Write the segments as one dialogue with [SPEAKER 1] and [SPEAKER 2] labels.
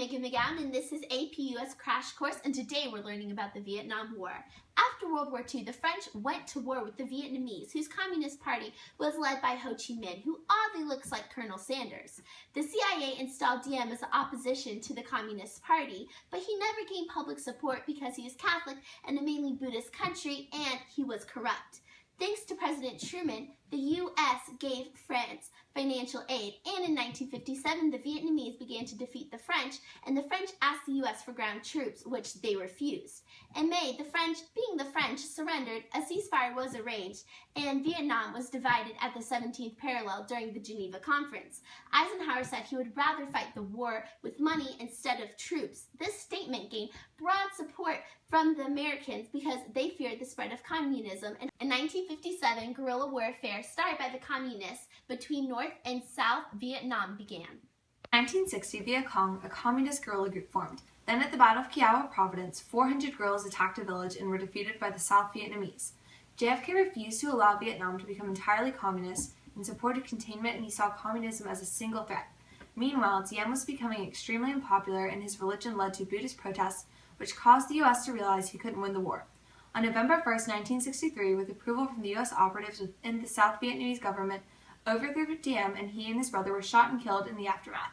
[SPEAKER 1] Megan McGowan, and this is APUSH Crash Course, and today we're learning about the Vietnam War. After World War II, the French went to war with the Vietnamese, whose Communist Party was led by Ho Chi Minh, who oddly looks like Colonel Sanders. The CIA installed Diem as opposition to the Communist Party, but he never gained public support because he was Catholic in a mainly Buddhist country, and he was corrupt. Thanks to President Truman, the U.S. gave France financial aid, and in 1957, the Vietnamese began to defeat the French, and the French asked the U.S. for ground troops, which they refused. In May, the French, being the French, surrendered, a ceasefire was arranged, and Vietnam was divided at the 17th parallel during the Geneva Conference. Eisenhower said he would rather fight the war with money instead of troops. This statement gained broad support from the Americans because they feared the spread of communism. In 1957, guerrilla warfare started by the communists between North and South Vietnam began.
[SPEAKER 2] In 1960, Viet Cong, a communist guerrilla group, formed. Then at the Battle of Kiowa Providence, 400 guerrillas attacked a village and were defeated by the South Vietnamese. JFK refused to allow Vietnam to become entirely communist and supported containment, and he saw communism as a single threat. Meanwhile, Diem was becoming extremely unpopular, and his religion led to Buddhist protests, which caused the U.S. to realize he couldn't win the war. On November 1, 1963, with approval from the U.S. operatives within the South Vietnamese government, overthrew Diem, and he and his brother were shot and killed in the aftermath.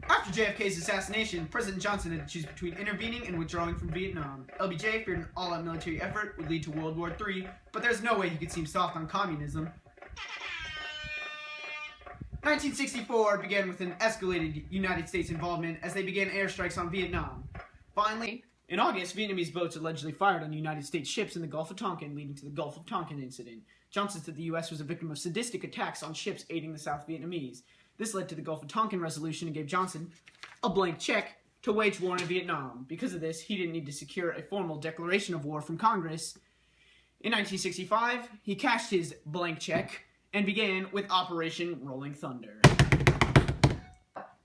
[SPEAKER 3] After JFK's assassination, President Johnson had to choose between intervening and withdrawing from Vietnam. LBJ feared an all-out military effort would lead to World War III, but there's no way he could seem soft on communism. 1964 began with an escalated United States involvement as they began airstrikes on Vietnam. Finally, in August, Vietnamese boats allegedly fired on United States ships in the Gulf of Tonkin, leading to the Gulf of Tonkin incident. Johnson said the U.S. was a victim of sadistic attacks on ships aiding the South Vietnamese. This led to the Gulf of Tonkin resolution and gave Johnson a blank check to wage war in Vietnam. Because of this, he didn't need to secure a formal declaration of war from Congress. In 1965, he cashed his blank check and began with Operation Rolling Thunder.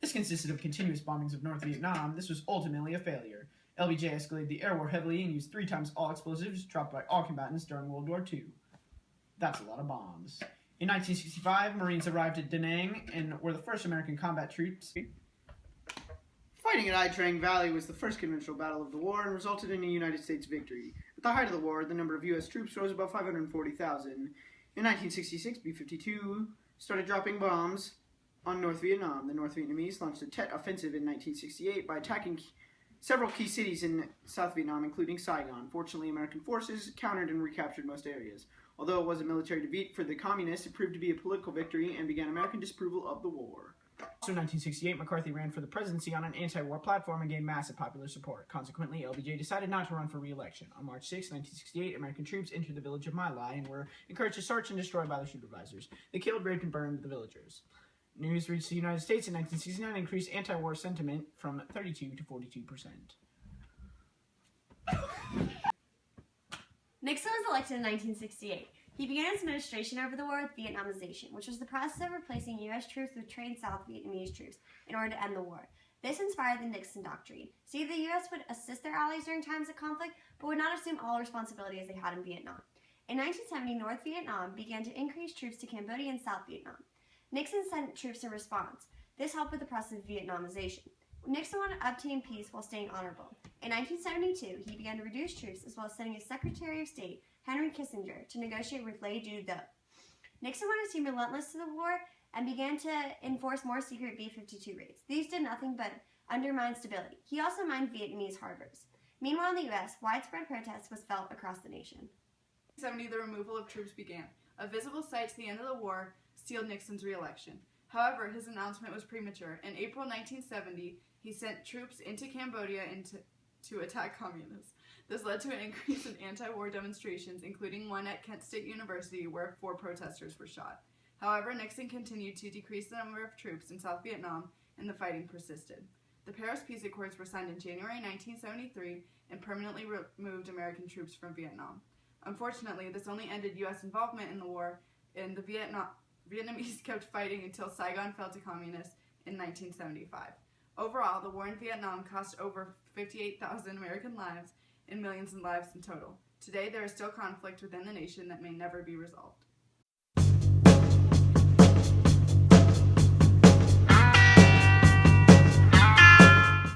[SPEAKER 3] This consisted of continuous bombings of North Vietnam. This was ultimately a failure. LBJ escalated the air war heavily and used 3 times all explosives dropped by all combatants during World War II. That's a lot of bombs. In 1965, Marines arrived at Da Nang and were the first American combat troops. Fighting at Ai Trang Valley was the first conventional battle of the war and resulted in a United States victory. At the height of the war, the number of U.S. troops rose above 540,000. In 1966, B-52 started dropping bombs on North Vietnam. The North Vietnamese launched a Tet offensive in 1968 by attacking several key cities in South Vietnam, including Saigon. Fortunately, American forces countered and recaptured most areas. Although it was a military defeat for the communists, it proved to be a political victory and began American disapproval of the war. Also in 1968, McCarthy ran for the presidency on an anti-war platform and gained massive popular support. Consequently, LBJ decided not to run for re-election. On March 6, 1968, American troops entered the village of My Lai and were encouraged to search and destroy by their supervisors. They killed, raped, and burned the villagers. News reached the United States in 1969 and increased anti-war sentiment from 32 to 42%.
[SPEAKER 4] Nixon was elected in 1968. He began his administration over the war with Vietnamization, which was the process of replacing U.S. troops with trained South Vietnamese troops in order to end the war. This inspired the Nixon Doctrine. See, the U.S. would assist their allies during times of conflict, but would not assume all responsibility as they had in Vietnam. In 1970, North Vietnam began to increase troops to Cambodia and South Vietnam. Nixon sent troops in response. This helped with the process of Vietnamization. Nixon wanted to obtain peace while staying honorable. In 1972, he began to reduce troops as well as sending his Secretary of State, Henry Kissinger, to negotiate with Lê Du Dâu. Nixon wanted to seem relentless to the war and began to enforce more secret B-52 raids. These did nothing but undermine stability. He also mined Vietnamese harbors. Meanwhile, in the U.S., widespread protest was felt across the nation.
[SPEAKER 5] In 1970, the removal of troops began. A visible sight to the end of the war sealed Nixon's re-election. However, his announcement was premature. In April 1970, he sent troops into Cambodia to attack communists. This led to an increase in anti-war demonstrations, including one at Kent State University where 4 protesters were shot. However, Nixon continued to decrease the number of troops in South Vietnam, and the fighting persisted. The Paris Peace Accords were signed in January 1973 and permanently removed American troops from Vietnam. Unfortunately, this only ended U.S. involvement in the war, and the Vietnamese kept fighting until Saigon fell to communists in 1975. Overall, the war in Vietnam cost over 58,000 American lives and millions in lives in total. Today, there is still conflict within the nation that may never be resolved.